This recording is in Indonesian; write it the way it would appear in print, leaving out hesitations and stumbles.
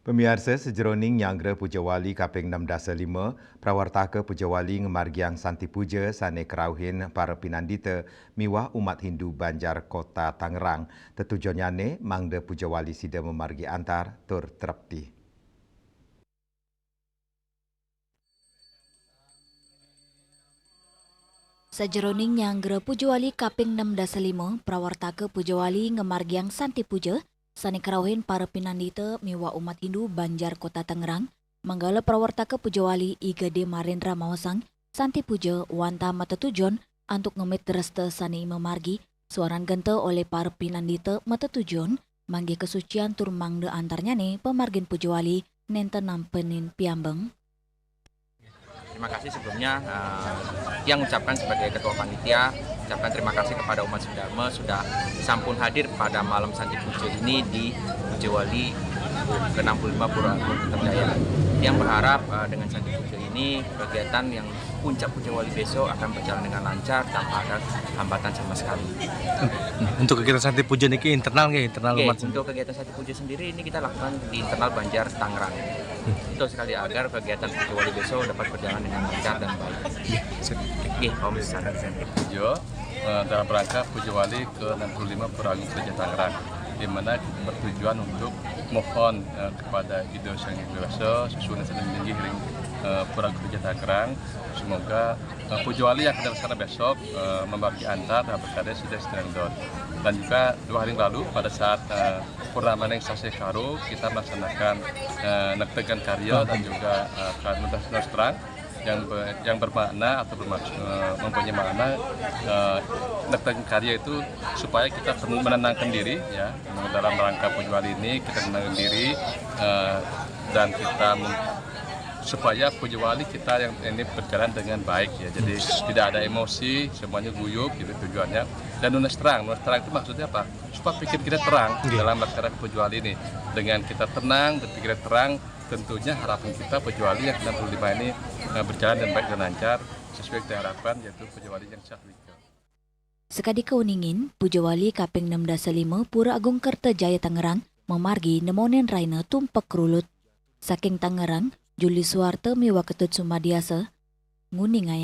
Pemirsa sejeroning Nyanggra Pujawali kaping 6-5, prawartaka Pujawali ngemargiang Santi Puja sane kerauhin para pinandita miwah umat Hindu Banjar Kota Tangerang. Tetujuannya mangda Pujawali sida memargi antar tur terapti. Sajeroning Nyanggra Pujawali kaping 6-5, prawartaka Pujawali ngemargiang Santi Puja sane kerauhin para pinandita miwa umat Hindu Banjar Kota Tangerang, manggala prawartaka Pujawali Igade Marendra Mawasang, Santi Puja wanta mata tujuan untuk ngemit resta sane memargi, suaran genta oleh para pinandita mata tujuan, manggi kesucian tur mangda antarnya pemargin Pujawali nenten nampenin piambeng. Terima kasih sebelumnya yang ucapkan sebagai Ketua Panitia, ucapkan terima kasih kepada umat Dharma sudah sampun hadir pada malam Santi Puja ini di Pujawali ke-65 Pura Agung Kertajaya. Yang berharap dengan Santi Puja ini kegiatan yang puncak Pujawali besok akan berjalan dengan lancar tanpa ada hambatan sama sekali. Untuk kegiatan Santi Puja ini internal umat. Untuk kegiatan Santi Puja sendiri ini kita lakukan di internal Banjar Tangerang. Itu sekali agar kegiatan Pujawali besok dapat berjalan dengan lancar dan baik. Om Santi Puja dalam rangka Pujawali ke-65 Pura Agung Kertajaya Tangerang, di mana kita bertujuan untuk mohon kepada Ido Sang Hyang Widi susunan sedang tinggi hiring Pura Agung Kertajaya Tangerang, semoga Pujawali yang akan dilaksanakan besok membagi antar berkada sudah sedang dot. Dan juga 2 hari lalu pada saat Purnama Neng Sase Karo kita melaksanakan nektegan karya dan juga karya terang yang bermakna atau mempunyai makna nektegan karya itu supaya kita menenangkan diri ya dalam rangka Pujawali ini kita menenangkan diri dan kita supaya Pujawali kita yang ini berjalan dengan baik ya, jadi tidak ada emosi, semuanya guyup gitu tujuannya. Dan nunas terang itu maksudnya apa? Supaya pikir kita terang dalam melaksanakan Pujawali ini. Dengan kita tenang, berpikir terang, tentunya harapan kita Pujawali yang 65 ini berjalan dengan baik dan lancar sesuai dengan harapan, yaitu Pujawali yang syahwika. Sekadi keuningin, Pujawali kaping 6-5 Pura Agung Kertajaya Tangerang memargi nemonen raina tumpak rulut. Saking Tangerang, Juli Suwarte miwa ketut Sumadiasa, nguningai